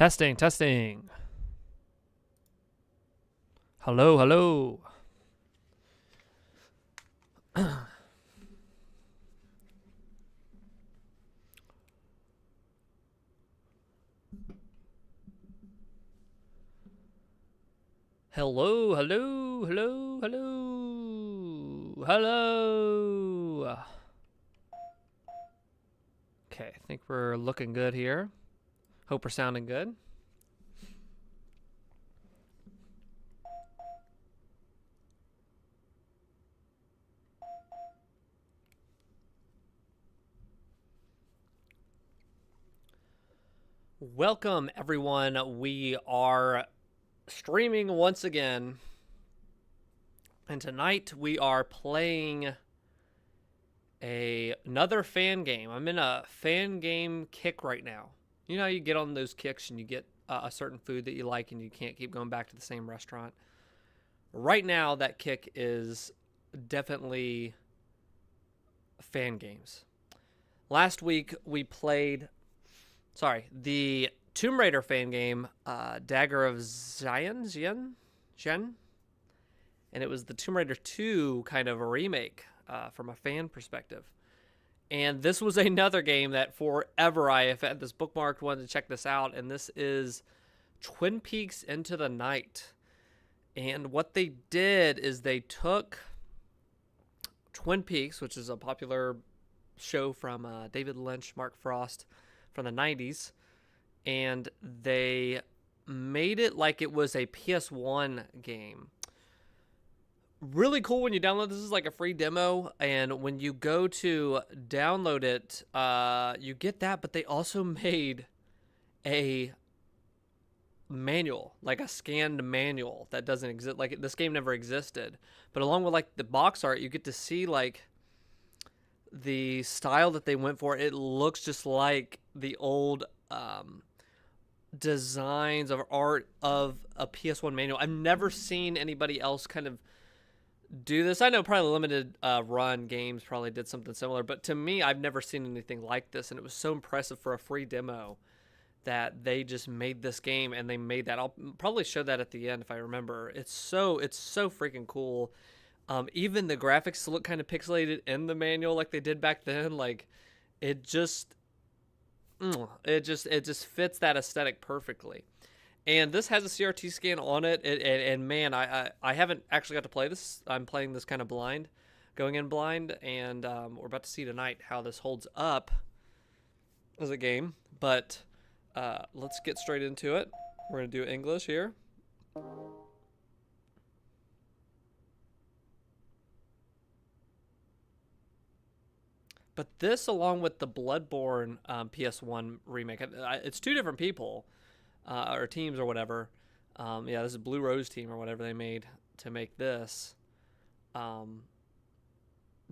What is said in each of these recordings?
Testing, testing. Hello, hello. Hello, hello, hello, hello. Hello. Okay, I think we're looking good here. Hope we're sounding good. Welcome, everyone. We are streaming once again. And tonight we are playing another fan game. I'm in a fan game kick right now. You know how you get on those kicks and you get a certain food that you like and you can't keep going back to the same restaurant? Right now, that kick is definitely fan games. Last week, we played, the Tomb Raider fan game, Dagger of Xian? And it was the Tomb Raider 2 kind of a remake from a fan perspective. And this was another game that forever I have had this bookmarked, wanted to check this out. And this is Twin Peaks Into the Night. And what they did is they took Twin Peaks, which is a popular show from David Lynch, Mark Frost from the 90s. And they made it like it was a PS1 game. Really cool when you download this. Is like a free demo, and when you go to download it, you get that, but they also made a manual, like a scanned manual that doesn't exist. Like, this game never existed, but along with like the box art, you get to see like the style that they went for. It looks just like the old designs of art of a PS1 manual. I've never seen anybody else kind of do this. I know probably limited run games probably did something similar, but to me, I've never seen anything like this, and it was so impressive for a free demo that they just made this game, and they made that. I'll probably show that at the end if I remember. It's so freaking cool. Even the graphics look kind of pixelated in the manual like they did back then. Like, it just fits that aesthetic perfectly. And this has a CRT scan on it, and man, I haven't actually got to play this. I'm playing this kind of blind, going in blind, and we're about to see tonight how this holds up as a game. But let's get straight into it. We're going to do English here. But this, along with the Bloodborne PS1 remake, it's two different people. Or teams or whatever. Yeah, this is Blue Rose team or whatever they made to make this.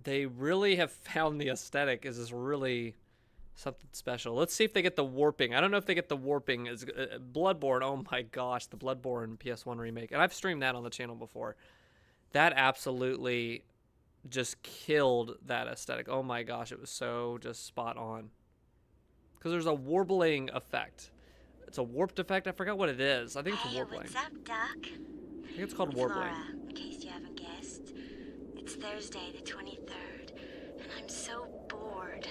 They really have found the aesthetic is this really something special. Let's see if they get the warping. I don't know if they get the warping. As Bloodborne, oh my gosh, the Bloodborne PS1 remake. And I've streamed that on the channel before. That absolutely just killed that aesthetic. Oh my gosh, it was so just spot on. Because there's a warbling effect. It's a warped effect. I forgot what it is. I think it's a warbling. What's up, Doc? I think it's called warbling. Laura, in case you haven't guessed. It's Thursday the 23rd, and I'm so bored.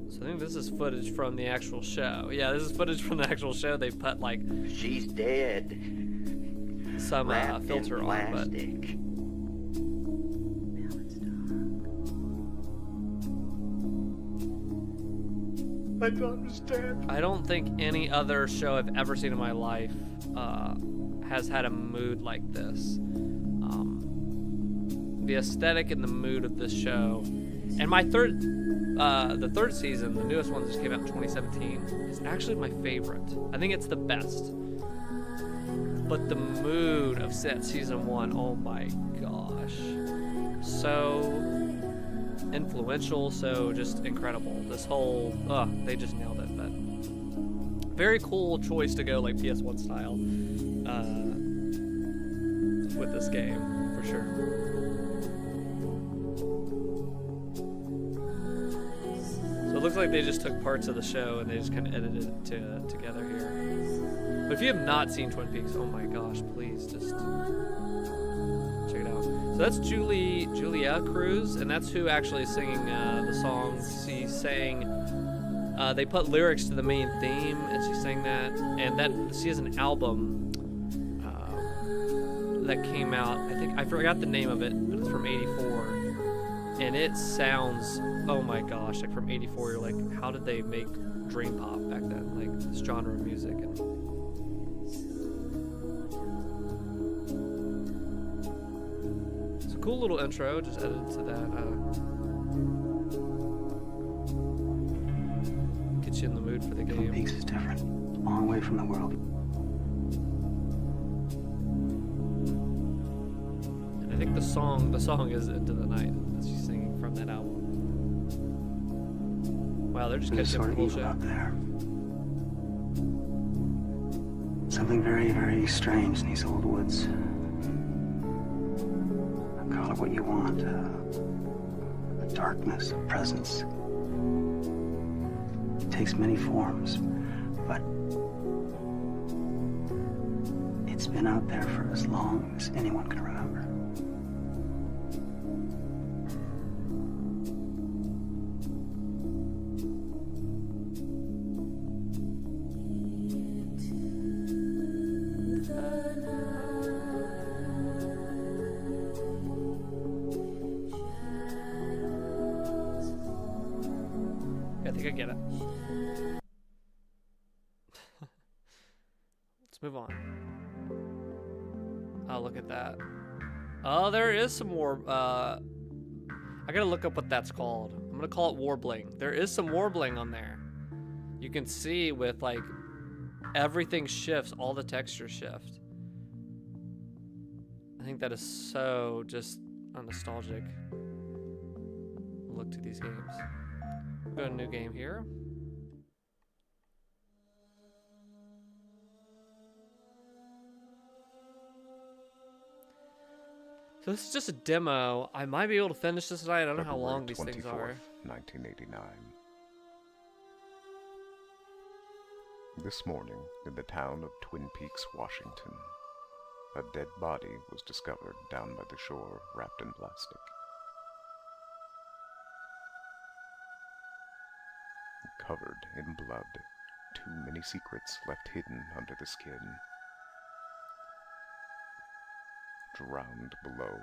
So I think this is footage from the actual show. Yeah, this is footage from the actual show. They put like she's dead. Some filter on, but my daughter's dead. I don't think any other show I've ever seen in my life has had a mood like this. The aesthetic and the mood of this show, and the third season, the newest one that just came out in 2017, is actually my favorite. I think it's the best. But the mood of season 1, oh my gosh, so influential, so just incredible. This whole they just nailed it. But very cool choice to go like PS1 style with this game for sure. So it looks like they just took parts of the show and they just kind of edited it together here. But if you have not seen Twin Peaks, oh my gosh, please just check it out. So that's Julia Cruz, and that's who actually is singing the songs. She sang. They put lyrics to the main theme, and she sang that. And that she has an album that came out. I forgot the name of it, but it's from '84. And it sounds, oh my gosh, like from '84, you're like, how did they make dream pop back then? Like this genre of music. And it's a cool little intro, just edited to that. Gets you in the mood for the game. Twin Peaks is different. It's a long way from the world. And I think the song is Into the Night. She's singing from that album. Wow, they're just There's a catching up sort with of evil bullshit. out there. Something very, very strange in these old woods. Call it what you want. A darkness, a presence. It takes many forms, but it's been out there for as long as anyone can remember. I think I get it. Let's move on. Oh, look at that. Oh, there is some more. I gotta look up what that's called. I'm gonna call it warbling. There is some warbling on there. You can see with like everything shifts, all the textures shift. I think that is so just a nostalgic look to these games. Go to a new game here. So this is just a demo. I might be able to finish this tonight. I don't know how long these things are. 1989. This morning, in the town of Twin Peaks, Washington, a dead body was discovered down by the shore, wrapped in plastic. Covered in blood, too many secrets left hidden under the skin. Drowned below,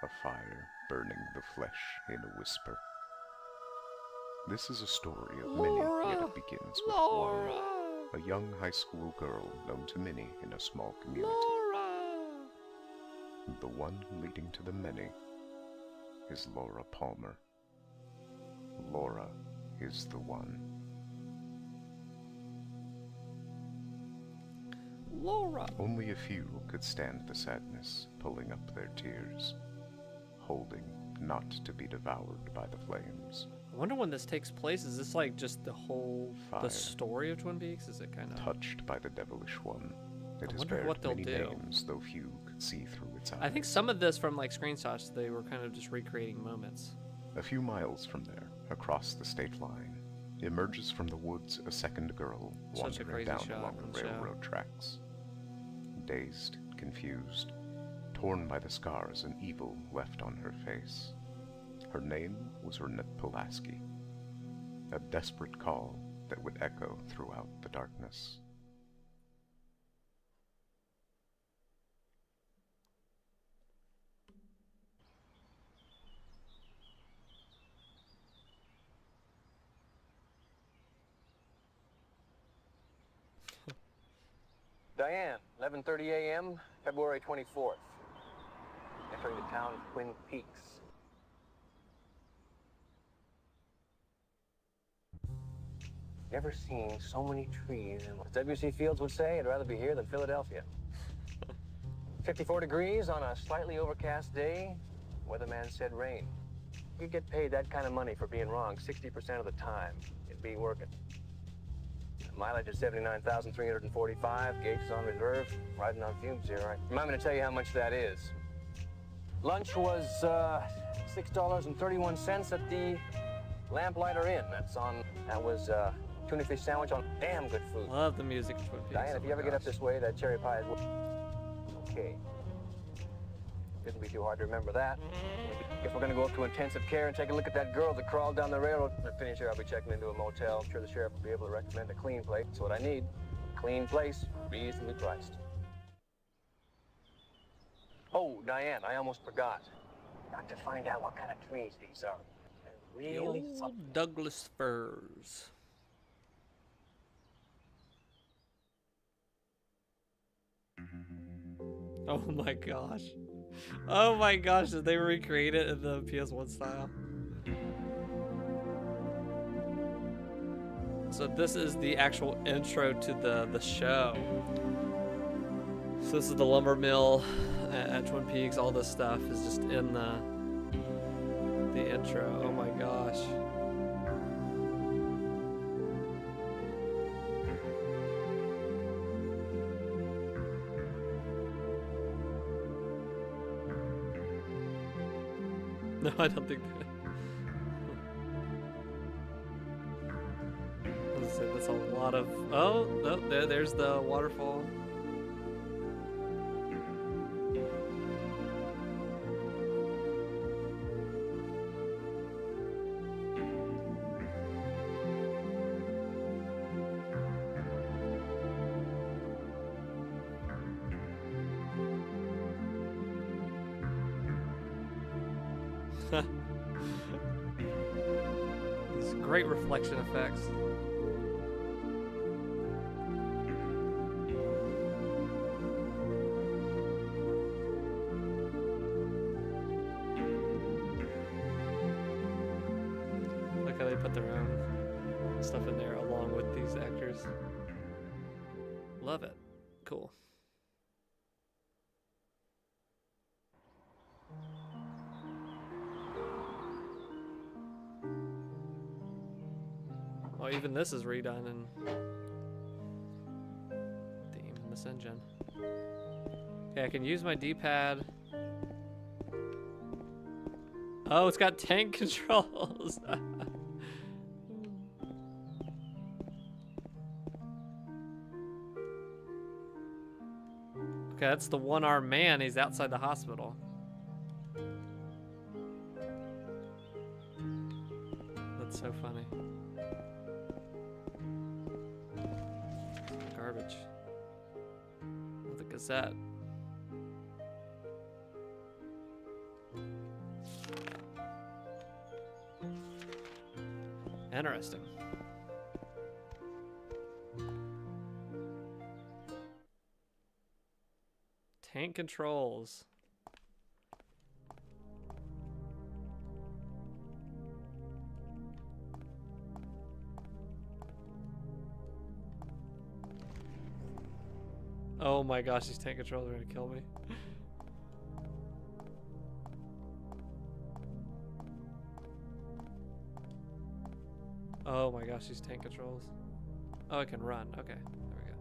a fire burning the flesh in a whisper. This is a story of many, yet it begins with one. A young high school girl known to many in a small community. The one leading to the many is Laura Palmer. Laura is the one. Laura. Only a few could stand the sadness, pulling up their tears, holding not to be devoured by the flames. I wonder when this takes place. Is this like just the whole Fire. the story of Twin Peaks? Is it kind of Touched by the devilish one, it I has wonder bared what they'll many do. names, though few could see through its eyes. I think some of this from like screenshots, they were kind of just recreating moments. A few miles from there, across the state line, emerges from the woods a second girl Such a wandering crazy down shot along from the the show. railroad tracks. Dazed, confused, torn by the scars and evil left on her face. Her name was Renette Pulaski, a desperate call that would echo throughout the darkness. Diane, 11:30 a.m., February 24th. Entering the town of Twin Peaks. Never seen so many trees, and as W.C. Fields would say, I'd rather be here than Philadelphia. 54 degrees on a slightly overcast day. Weatherman said rain. You get paid that kind of money for being wrong 60% of the time. You'd be working. Mileage is 79,345. Gauge is on reserve. Riding on fumes here. Right? Remind me to tell you how much that is. Lunch was $6.31 at the Lamplighter Inn. That's on That was tuna fish sandwich on damn good food. Love the music of Twin Peaks. Diane, Oh if my you ever get up gosh. this way, that cherry pie is okay. Shouldn't be too hard to remember that. If we're gonna go up to intensive care and take a look at that girl that crawled down the railroad, to finish here, I'll be checking into a motel. I'm sure the sheriff will be able to recommend a clean place. That's what I need. Clean place, reasonably priced. Oh, Diane, I almost forgot. Got to find out what kind of trees these are. They're The really old Douglas firs. Oh my gosh. Oh my gosh, did they recreate it in the PS1 style? So this is the actual intro to the show. So this is the lumber mill at Twin Peaks. All this stuff is just in the intro. Oh my gosh. No, I don't think that. That's a lot of. Oh, no, there's the waterfall. These great reflection effects. Look how they put their own stuff in there along with these actors. Love it. Cool. Oh, even this is redone in theme in this engine. Okay, I can use my D-pad. Oh, it's got tank controls. Okay, that's the one-armed man. He's outside the hospital. That's so funny. Garbage. Oh, the Gazette. Interesting. Tank controls. Oh my gosh, these tank controls are gonna kill me. Oh my gosh, these tank controls. Oh, I can run. Okay, there we go.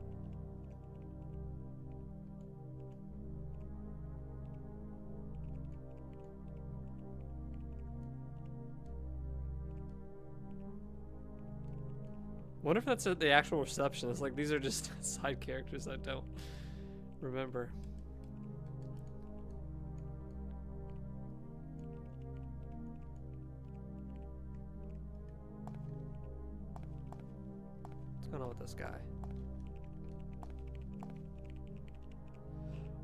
Wonder if that's the actual receptionist. Like, these are just side characters I don't remember. What's going on with this guy?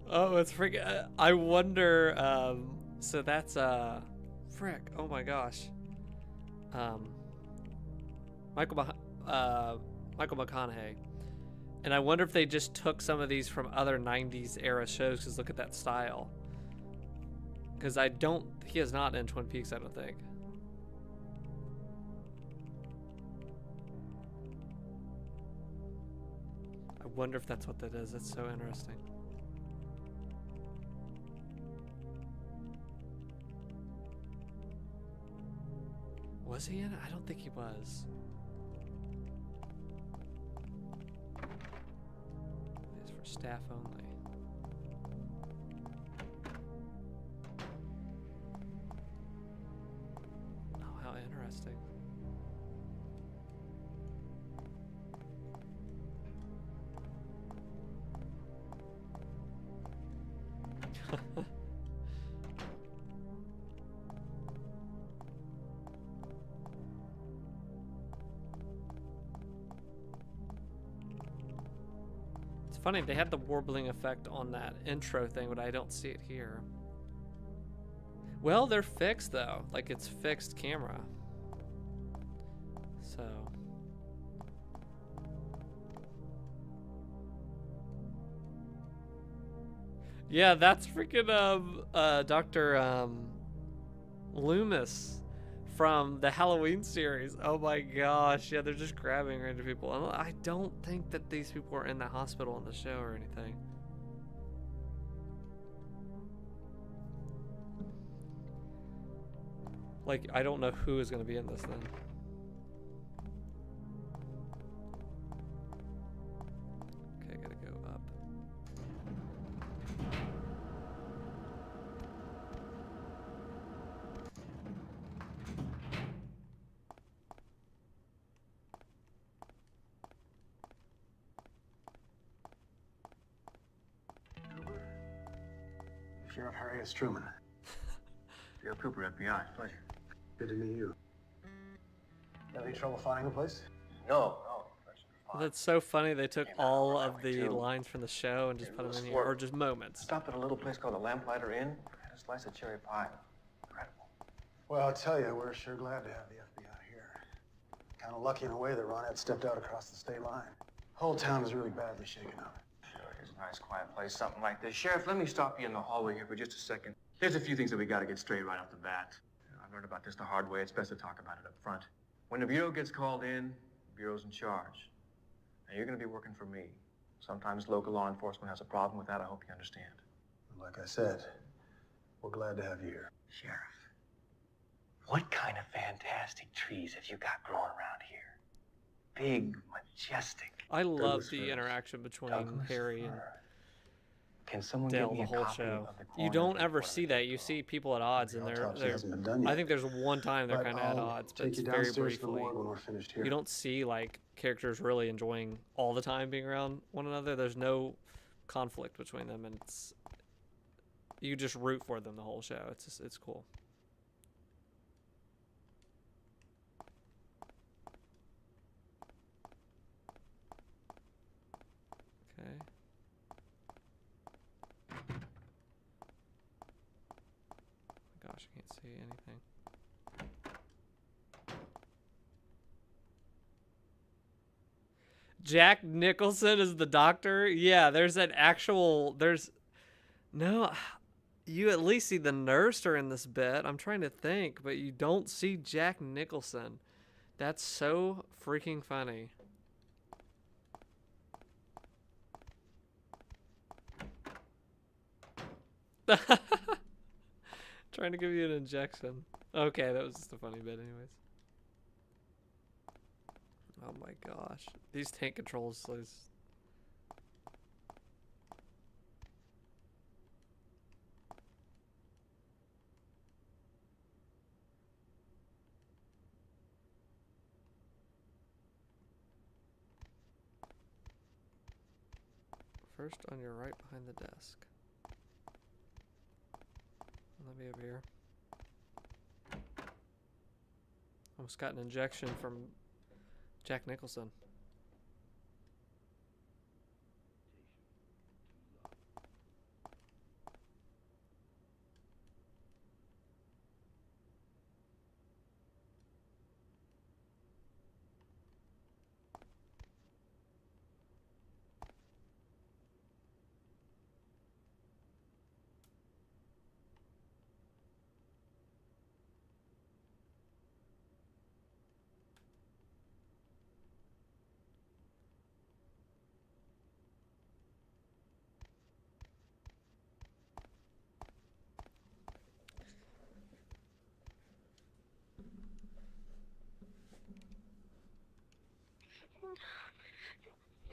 Oh, it's freaking. I wonder. So that's frick. Oh my gosh. Michael McConaughey. And I wonder if they just took some of these from other 90s era shows, because look at that style. Because he is not in Twin Peaks, I don't think. I wonder if that's what that is. That's so interesting. Was he in it? I don't think he was. It's for staff only. Oh, how interesting. It's funny, they had the warbling effect on that intro thing, but I don't see it here. Well, they're fixed though. Like, it's fixed camera. So. Yeah, that's freaking Dr. Loomis from the Halloween series. Oh my gosh, yeah, they're just grabbing random people. I don't think that these people are in the hospital in the show or anything. Like, I don't know who is going to be in this then. Okay, gotta go up. Sheriff Harriet Truman. Sheriff Cooper, FBI. Pleasure. Good to meet you. Have any trouble finding a place? No. That's so funny. They took all of the lines from the show and just put them in here, or just moments. Stopped at a little place called the Lamplighter Inn. Had a slice of cherry pie. Incredible. Well, I'll tell you, we're sure glad to have the FBI here. Kind of lucky in a way that Ronette stepped out across the state line. Whole town is really badly shaken up. Sure, it's a nice, quiet place, something like this. Sheriff, let me stop you in the hallway here for just a second. There's a few things that we got to get straight right off the bat. I've learned about this the hard way. It's best to talk about it up front. When the Bureau gets called in, the Bureau's in charge. Now, you're going to be working for me. Sometimes local law enforcement has a problem with that. I hope you understand. Like I said, we're glad to have you here. Sheriff, what kind of fantastic trees have you got growing around here? Big, majestic. I love the interaction between Harry and Can someone Dale give me the a whole copy show. of the You coroner's don't ever report? see that. You see people at odds, and The they're autopsy hasn't been done I yet. think there's one time they're But kind of at I'll odds, but take it's you very downstairs to the briefly. morgue when we're finished here. You don't see like characters really enjoying all the time being around one another. There's no conflict between them, and it's you just root for them the whole show. It's cool. Okay. Gosh, I can't see anything. Jack Nicholson is the doctor? Yeah, there's an actual... No, you at least see the nurse during this bit. I'm trying to think, but you don't see Jack Nicholson. That's so freaking funny. Trying to give you an injection. Okay, that was just a funny bit anyways. Oh my gosh. These tank controls is... First on your right behind the desk. Let me over here. Almost got an injection from Jack Nicholson.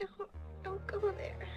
No, don't go there.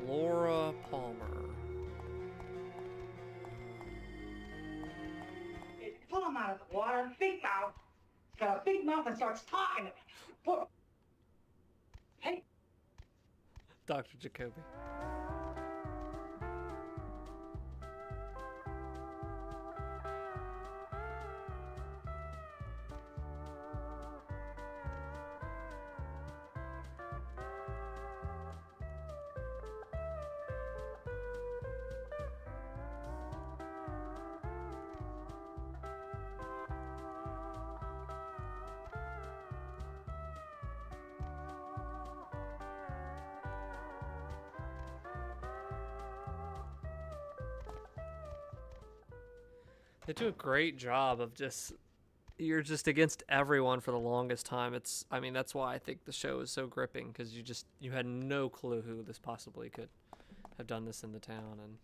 Laura Palmer. Pull him out of the water. Big mouth. He's got a big mouth and starts talking. Hey. Dr. Jacoby. They do a great job of you're just against everyone for the longest time. I mean, that's why I think the show is so gripping, because you had no clue who this possibly could have done this in the town. And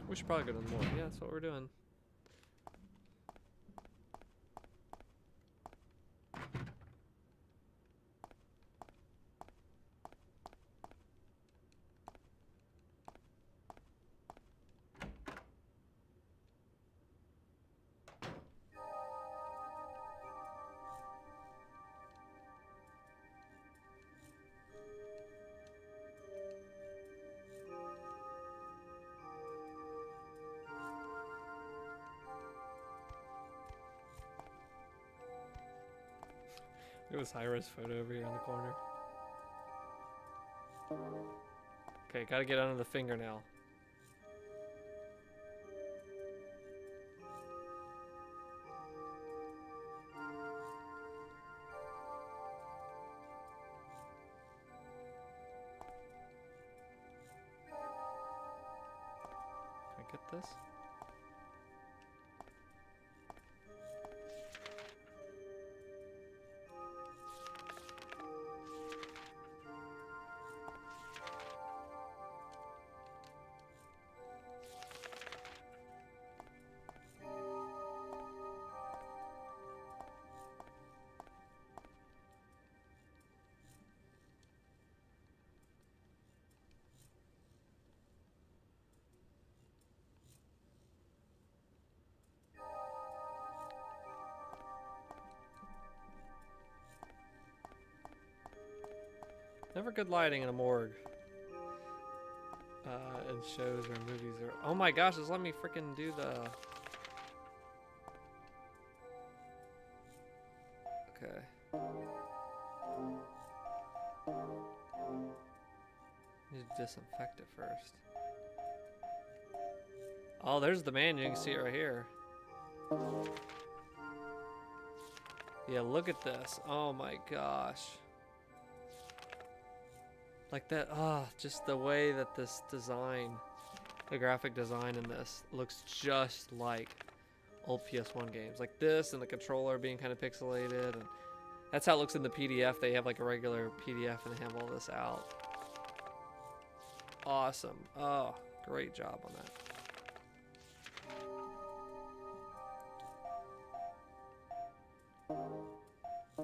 we should probably go to the morgue. Yeah, that's what we're doing. Look at this high-res photo over here in the corner. Okay, gotta get under the fingernail. Can I get this? Never good lighting in a morgue. In shows or movies or... Oh my gosh, just let me freaking do the... Okay. Need to disinfect it first. Oh, there's the man. You can see it right here. Yeah, look at this. Oh my gosh. Like that, just the way that this design, the graphic design in this looks just like old PS1 games. Like this and the controller being kind of pixelated. And that's how it looks in the PDF. They have like a regular PDF and they have all this out. Awesome. Oh, great job on that.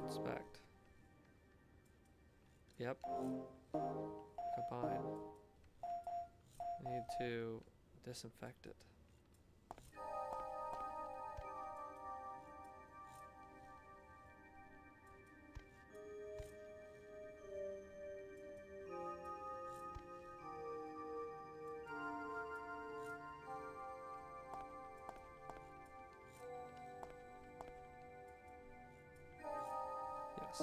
Inspect. Yep. Combine. Need to disinfect it. Yes.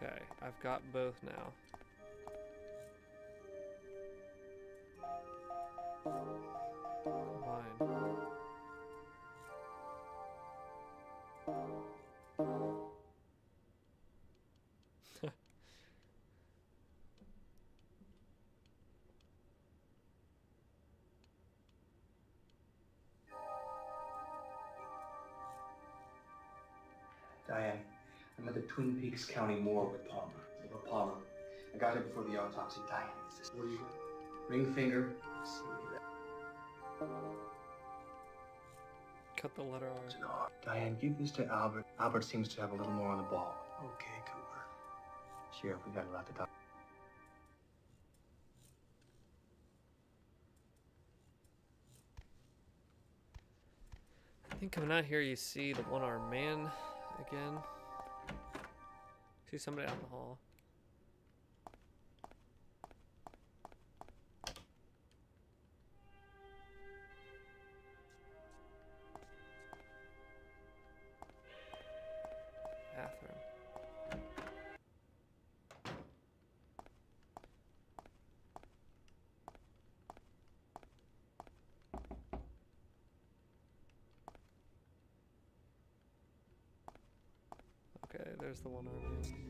Okay, I've got both now. Combine. Diane, I'm at the Twin Peaks County morgue with Palmer. Little Palmer. I got here before the autopsy. Diane, is this what you got? Ring finger. Cut the letter R. Diane, give this to Albert. Albert seems to have a little more on the ball. Okay, Cooper. Sheriff, we got a lot to talk. I think coming out here, you see the one-armed man again. See somebody out in the hall. Bathroom. Okay, there's the one-armed man.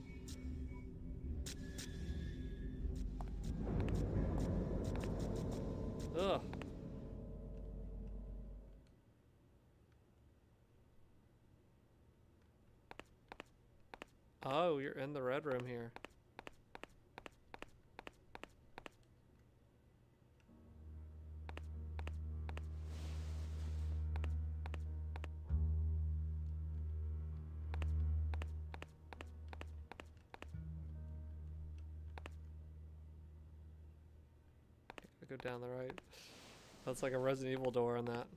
Ugh. Oh, you're in the red room here. Go down the right. That's like a Resident Evil door on that.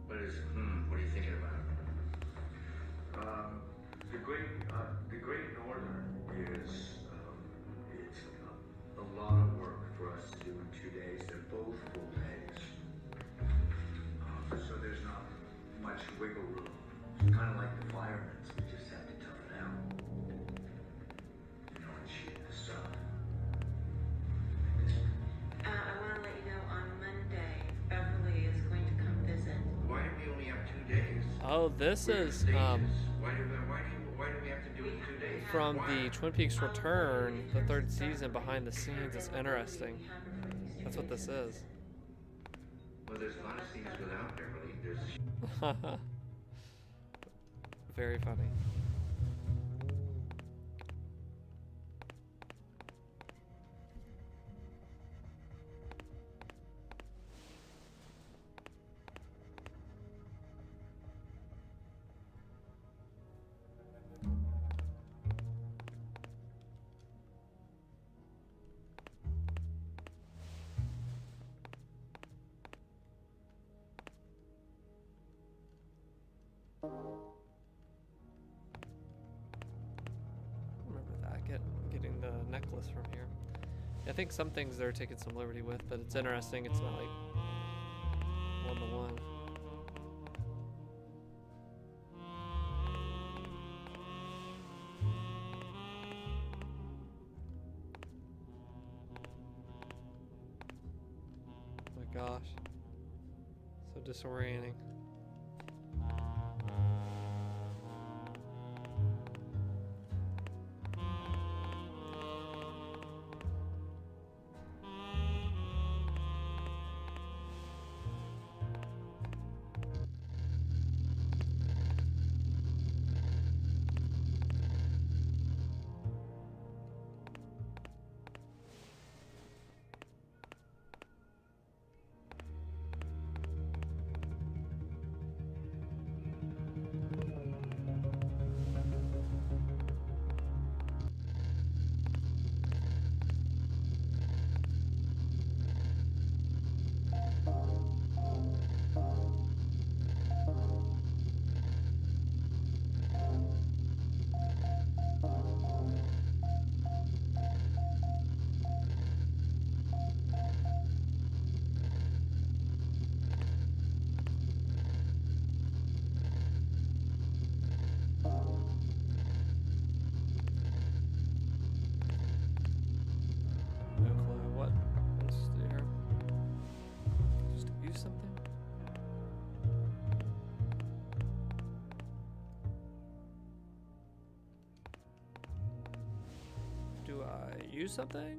What are you thinking about? The Great Northern is, it's a lot of work for us to do in 2 days. They're both full days. So there's not much wiggle room. It's kind of like the firemen, we just have to tough it out. You know, and shoot the sun. I want to let you know on Monday, Beverly is going to come visit. Why do we only have 2 days? Oh, this is Why do we have to do it in 2 days? from the Twin Peaks Return, the 3rd season, behind the scenes. It's interesting. That's what this is. Well, there's a lot of scenes without Beverly. There's Very funny. Remember that, getting the necklace from here. I think some things they're taking some liberty with, but it's interesting. It's not like one-to-one. Oh my gosh. So disorienting. No clue what else to do here. Just use something. Do I use something?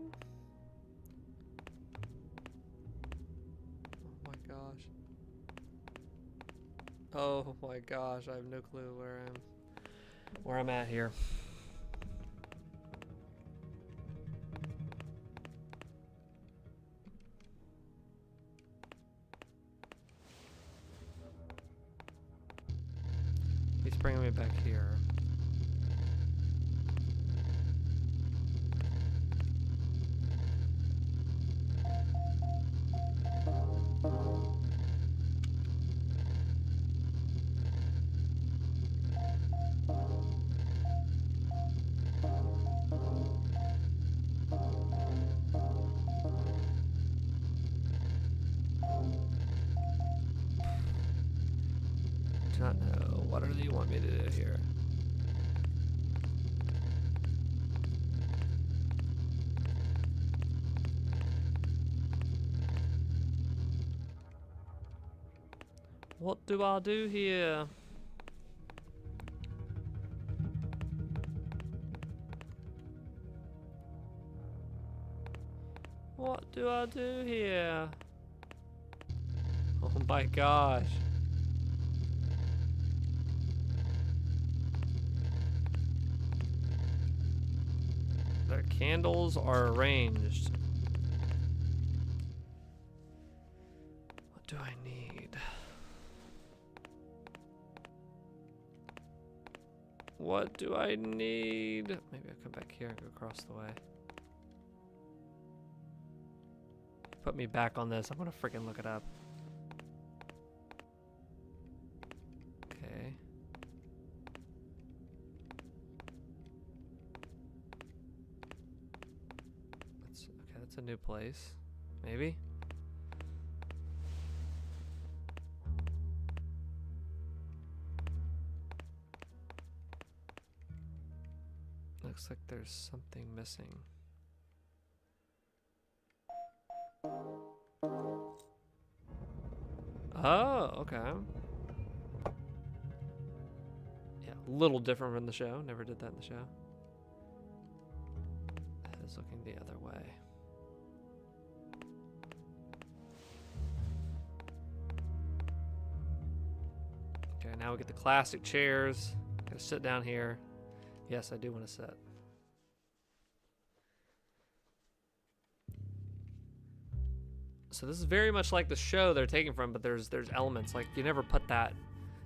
Oh my gosh. Oh my gosh, I have no clue where I'm at here. He's bringing me back here. Do not know. What do you want me to do here? What do I do here? What do I do here? Oh my gosh. The candles are arranged. What do I need? What do I need? Maybe I'll come back here and go across the way. Put me back on this. I'm gonna freaking look it up. Okay. That's a new place. Maybe? Looks like there's something missing. Oh, okay. Yeah, a little different from the show. Never did that in the show. That is looking the other way. Okay, now we get the classic chairs. Gotta sit down here. Yes, I do want to sit. So this is very much like the show they're taking from, but there's elements like you never put that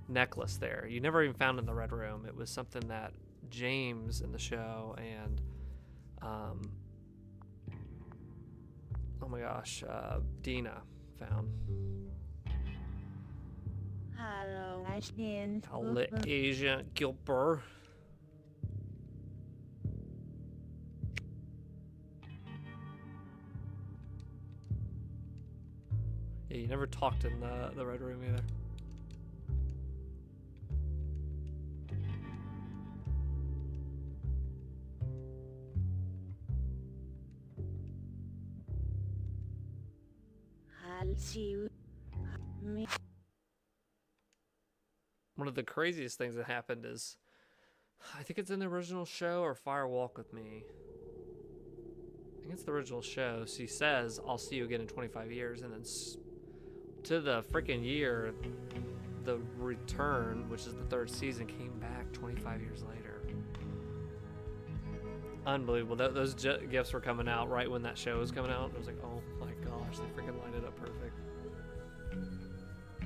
necklace there. You never even found it in the Red Room. It was something that James in the show and oh my gosh, Dina found. Hello, Agent Gilbert. Yeah, you never talked in the Red Room either. I'll see you. One of the craziest things that happened is, I think it's in the original show or Fire Walk with Me. I think it's the original show. She says, I'll see you again in 25 years. And then to the freaking year, the return, which is the 3rd season, came back 25 years later. Unbelievable. Those gifts were coming out right when that show was coming out. It was like, oh my gosh, they freaking lined it up perfect.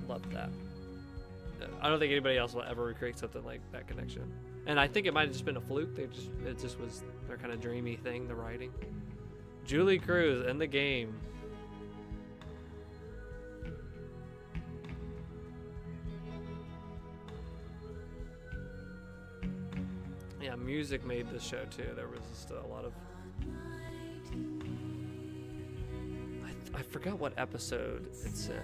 Love that. I don't think anybody else will ever recreate something like that connection. And I think it might have just been a fluke. It just was their kind of dreamy thing, the writing. Julie Cruz in the game. Yeah, music made this show too. There was just a lot of... I forgot what episode it's in.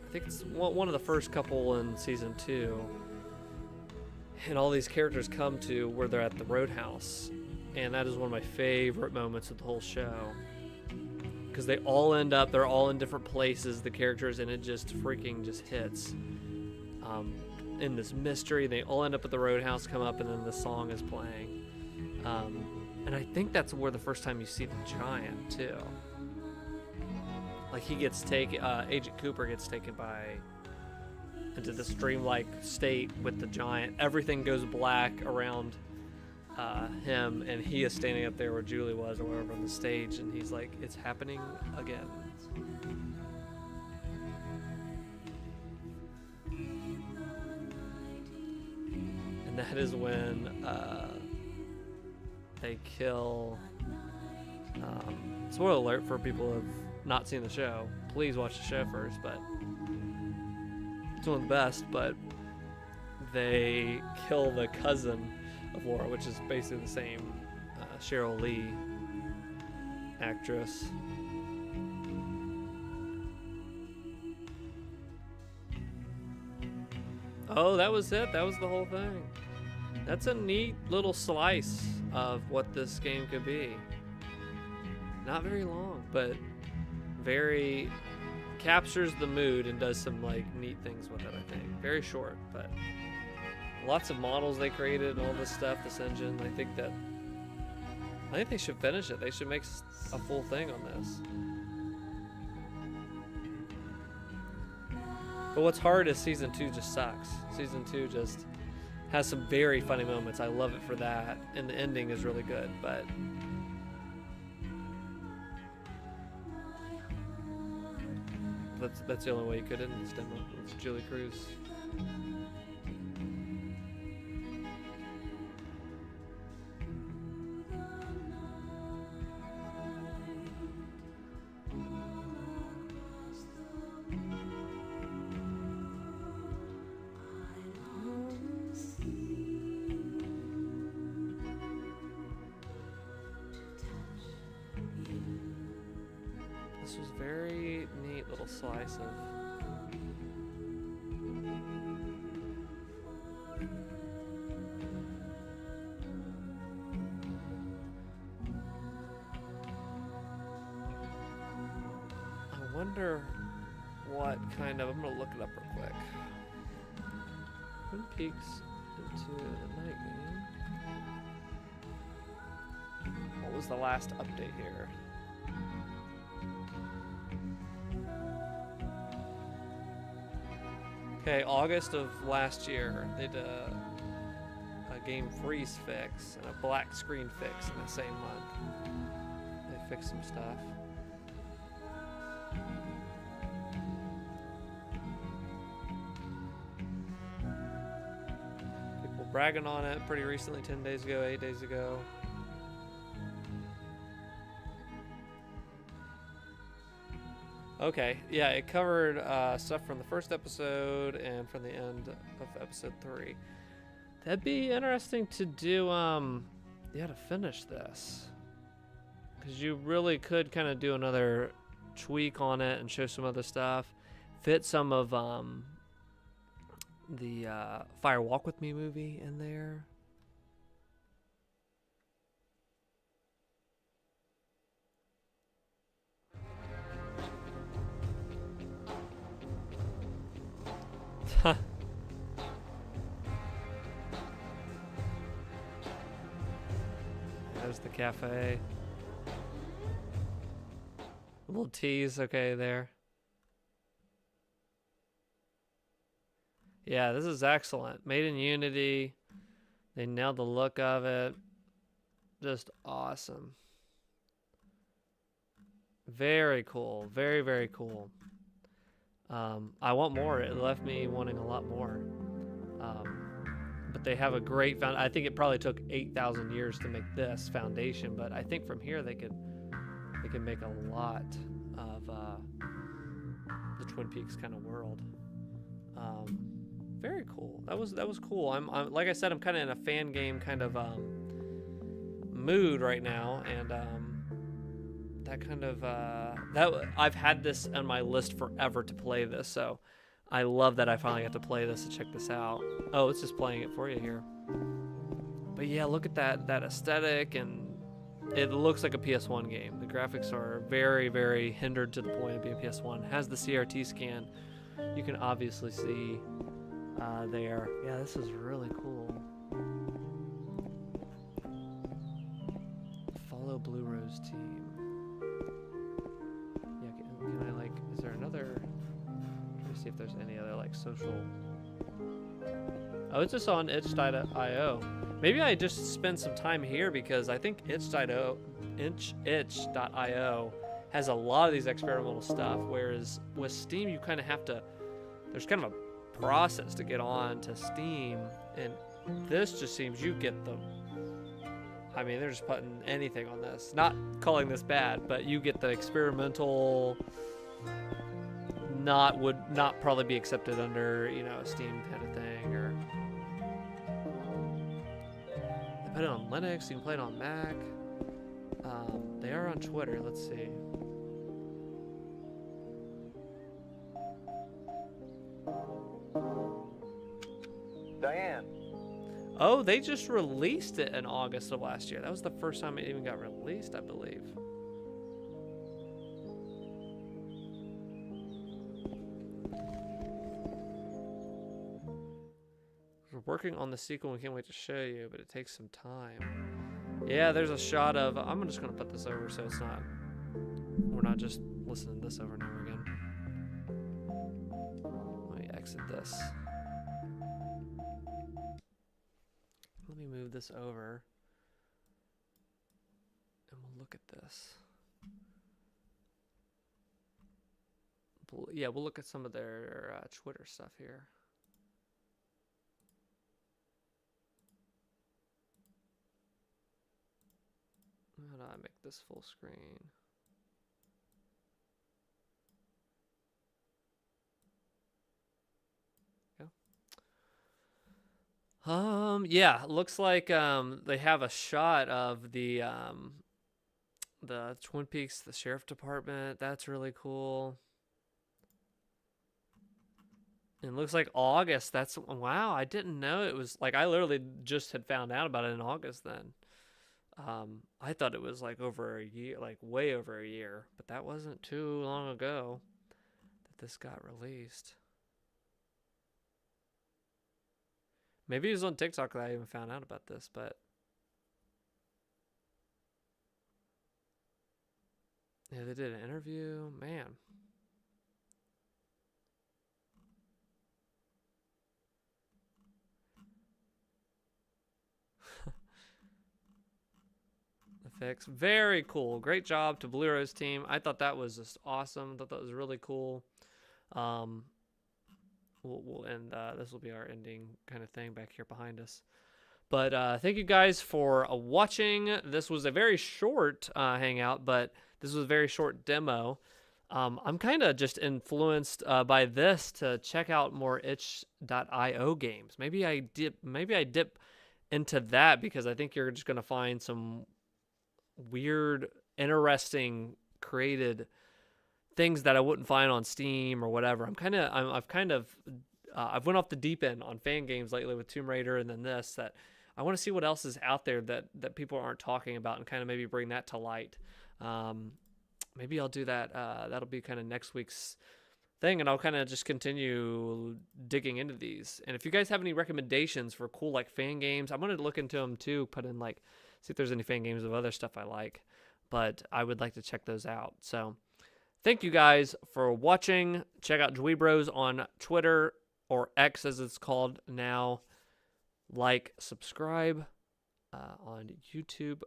I think it's one of the first couple in season 2. And all these characters come to where they're at the Roadhouse. And that is one of my favorite moments of the whole show. Because they all end up, they're all in different places, the characters, and it just freaking just hits. In this mystery, they all end up at the Roadhouse, come up, and then the song is playing. And I think that's where the first time you see the giant, too. Like he gets taken, Agent Cooper gets taken into this dreamlike state with the giant. Everything goes black around him, and he is standing up there where Julie was or wherever on the stage, and he's like, it's happening again. And that is when they kill. Spoiler alert for people who have not seen the show. Please watch the show first, but it's one of the best. But they kill the cousin of Laura, which is basically the same Cheryl Lee actress. Oh, that was it. That was the whole thing. That's a neat little slice of what this game could be. Not very long, but very captures the mood and does some like neat things with it, I think. Very short, but lots of models they created and all this stuff, this engine. I think they should finish it. They should make a full thing on this. But what's hard is season 2 just sucks. Season 2 just has some very funny moments. I love it for that, and the ending is really good, but that's the only way you could end this demo. It's Julie Cruz. This was very neat little slice of I wonder what kind of, I'm gonna look it up real quick. Twin Peaks into the night game. What was the last update here? Okay, August of last year, they did a game freeze fix and a black screen fix in the same month. They fixed some stuff. People bragging on it pretty recently, 10 days ago, 8 days ago. Okay, yeah, it covered stuff from the first episode and from the end of episode 3. That'd be interesting to do, yeah, to finish this. Because you really could kind of do another tweak on it and show some other stuff. Fit some of the Fire Walk With Me movie in there. There's the cafe. A little tease, okay, there. Yeah, this is excellent. Made in Unity. They nailed the look of it. Just awesome. Very cool. Very, very cool. I want more. It left me wanting a lot more. But they have a great I think it probably took 8,000 years to make this foundation, but I think from here they could make a lot of the Twin Peaks kind of world. Very cool. That was cool. I'm like I said, I'm kind of in a fan game kind of mood right now, and that kind of that I've had this on my list forever to play this, so I love that I finally got to play this and check this out. Oh, it's just playing it for you here. But yeah, look at that aesthetic, and it looks like a PS1 game. The graphics are very, very hindered to the point of being PS1. It has the CRT scan. You can obviously see there. Yeah, this is really cool. Follow Blue Rose team. Yeah, can I like See if there's any other like social. Oh, it's just on itch.io. Maybe I just spend some time here because I think itch.io has a lot of these experimental stuff, whereas with Steam you kind of have to, there's kind of a process to get on to Steam, and this just seems you get them. I mean, they're just putting anything on this. Not calling this bad, but you get the experimental, would not probably be accepted under, you know, a Steam kind of thing, or they put it on Linux, you can play it on Mac. They are on Twitter, let's see. Diane. Oh, they just released it in August of last year. That was the first time it even got released, I believe. We're working on the sequel. We can't wait to show you, but it takes some time. Yeah, there's a shot of, I'm just going to put this over so it's not, we're not just listening to this over and over again. Let me exit this. Let me move this over, and we'll look at this. Yeah, we'll look at some of their Twitter stuff here. How do I make this full screen? Yeah, looks like they have a shot of the Twin Peaks, the sheriff department. That's really cool. And it looks like August. That's, wow, I didn't know it was, like, I literally just had found out about it in August then. I thought it was like over a year, like way over a year, but that wasn't too long ago that this got released. Maybe it was on TikTok that I even found out about this, but yeah, they did an interview, man. Fix. Very cool. Great job to DweeBros team. I thought that was just awesome. I thought that was really cool. We'll end. This will be our ending kind of thing back here behind us. But thank you guys for watching. This was a very short hangout, but this was a very short demo. I'm kind of just influenced by this to check out more itch.io games. Maybe I dip into that because I think you're just gonna find some weird, interesting, created things that I wouldn't find on Steam or whatever. I've went off the deep end on fan games lately with Tomb Raider and then this, that I want to see what else is out there that people aren't talking about and kind of maybe bring that to light. Maybe I'll do that. That'll be kind of next week's thing, and I'll kind of just continue digging into these. And if you guys have any recommendations for cool like fan games, I'm going to look into them too, put in like, see if there's any fan games of other stuff I like, but I would like to check those out. So thank you guys for watching. Check out DweeBros on Twitter, or X as it's called now. Like, subscribe on YouTube,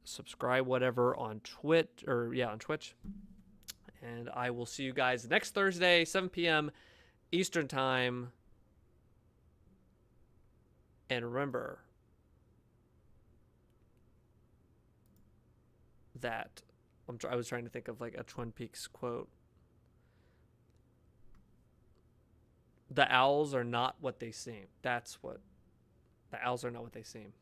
subscribe whatever on Twitch, on Twitch. And I will see you guys next Thursday, 7 p.m. Eastern Time. And remember that I was trying to think of like a Twin Peaks quote. The owls are not what they seem. The owls are not what they seem.